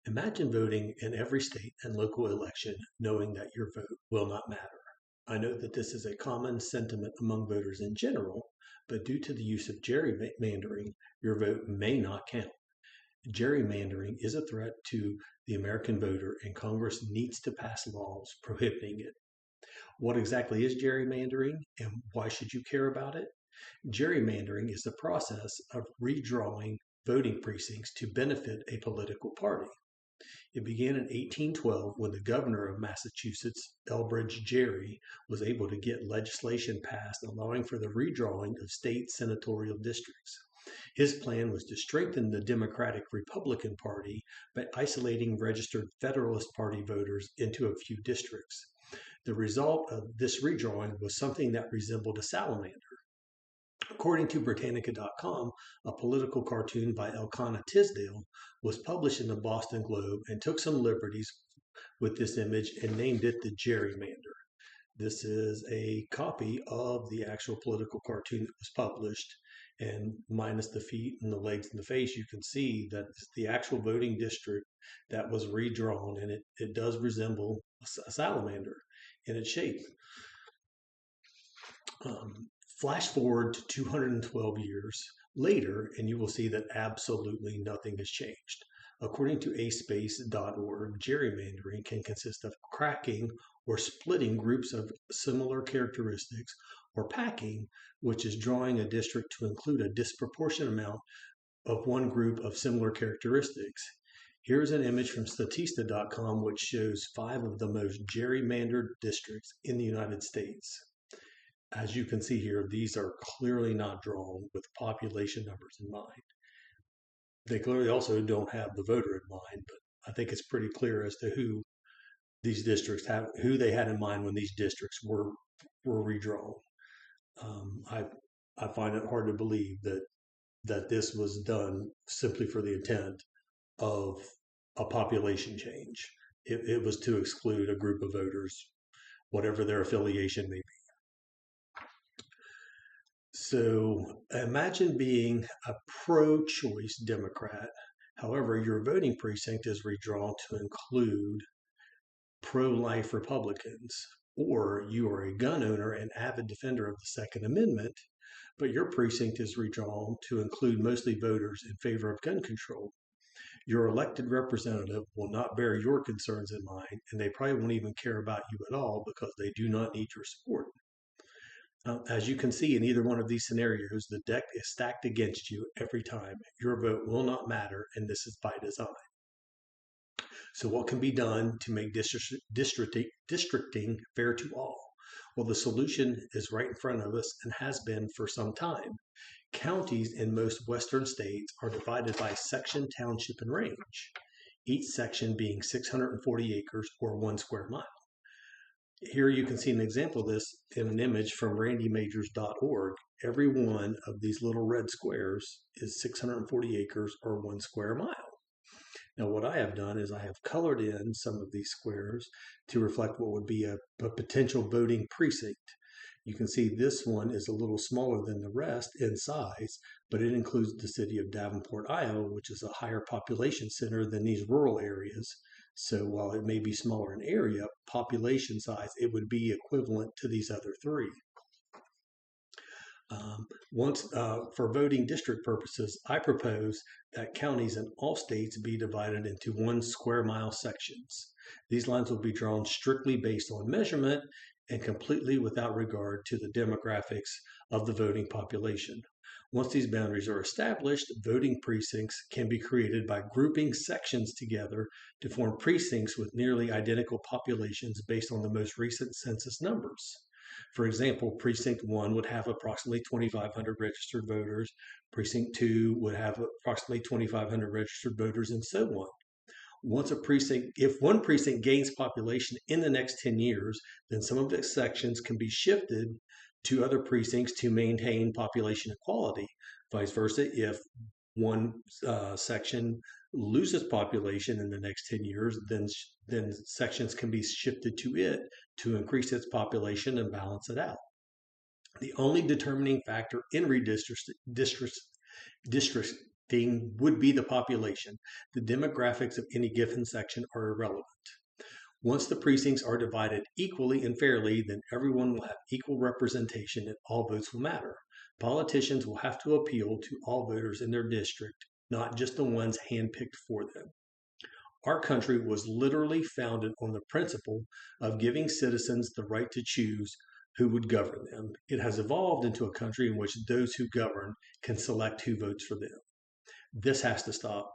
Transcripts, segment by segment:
Imagine voting in every state and local election knowing that your vote will not matter. I know that this is a common sentiment among voters in general, but due to the use of gerrymandering, your vote may not count. Gerrymandering is a threat to the American voter, and Congress needs to pass laws prohibiting it. What exactly is gerrymandering, and why should you care about it? Gerrymandering is the process of redrawing voting precincts to benefit a political party. It began in 1812 when the governor of Massachusetts, Elbridge Gerry, was able to get legislation passed allowing for the redrawing of state senatorial districts. His plan was to strengthen the Democratic Republican Party by isolating registered Federalist Party voters into a few districts. The result of this redrawing was something that resembled a salamander. According to Britannica.com, a political cartoon by Elkanah Tisdale was published in the Boston Globe and took some liberties with this image and named it the gerrymander. This is a copy of the actual political cartoon that was published, and minus the feet and the legs and the face, you can see that the actual voting district that was redrawn, and it does resemble a salamander in its shape. Flash forward to 212 years later, and you will see that absolutely nothing has changed. According to aspace.org, gerrymandering can consist of cracking or splitting groups of similar characteristics, or packing, which is drawing a district to include a disproportionate amount of one group of similar characteristics. Here's an image from Statista.com which shows 5 of the most gerrymandered districts in the United States. As you can see here, these are clearly not drawn with population numbers in mind. They clearly also don't have the voter in mind, but I think it's pretty clear as to who these districts have, who they had in mind when these districts were redrawn. I find it hard to believe that this was done simply for the intent of a population change. It was to exclude a group of voters, whatever their affiliation may be. So imagine being a pro-choice Democrat. However, your voting precinct is redrawn to include pro-life Republicans, or you are a gun owner and avid defender of the Second Amendment, but your precinct is redrawn to include mostly voters in favor of gun control. Your elected representative will not bear your concerns in mind, and they probably won't even care about you at all because they do not need your support. As you can see in either one of these scenarios, the deck is stacked against you every time. Your vote will not matter, and this is by design. So what can be done to make districting fair to all? Well, the solution is right in front of us and has been for some time. Counties in most western states are divided by section, township, and range, each section being 640 acres or 1 square mile. Here you can see an example of this in an image from randymajors.org. Every one of these little red squares is 640 acres or 1 square mile. Now what I have done is I have colored in some of these squares to reflect what would be a potential voting precinct. You can see this one is a little smaller than the rest in size, but it includes the city of Davenport, Iowa, which is a higher population center than these rural areas. So while it may be smaller in area, population size, it would be equivalent to these other 3. For voting district purposes, I propose that counties in all states be divided into 1 square mile sections. These lines will be drawn strictly based on measurement and completely without regard to the demographics of the voting population. Once these boundaries are established, voting precincts can be created by grouping sections together to form precincts with nearly identical populations based on the most recent census numbers. For example, Precinct 1 would have approximately 2,500 registered voters, Precinct 2 would have approximately 2,500 registered voters, and so on. If one precinct gains population in the next 10 years, then some of its sections can be shifted to other precincts to maintain population equality. Vice versa, if one section loses population in the next 10 years, then sections can be shifted to it to increase its population and balance it out. The only determining factor in redistricting thing would be the population. The demographics of any given section are irrelevant. Once the precincts are divided equally and fairly, then everyone will have equal representation and all votes will matter. Politicians will have to appeal to all voters in their district, not just the ones handpicked for them. Our country was literally founded on the principle of giving citizens the right to choose who would govern them. It has evolved into a country in which those who govern can select who votes for them. This has to stop.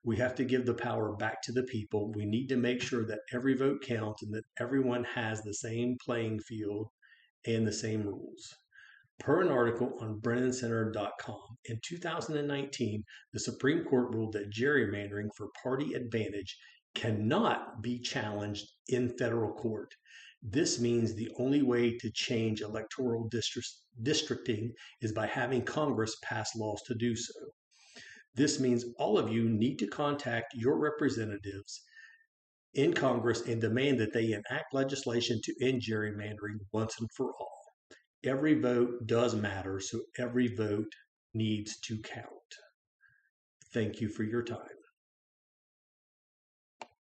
We have to give the power back to the people. We need to make sure that every vote counts and that everyone has the same playing field and the same rules. Per an article on BrennanCenter.com, in 2019, the Supreme Court ruled that gerrymandering for party advantage cannot be challenged in federal court. This means the only way to change electoral districting is by having Congress pass laws to do so. This means all of you need to contact your representatives in Congress and demand that they enact legislation to end gerrymandering once and for all. Every vote does matter, so every vote needs to count. Thank you for your time.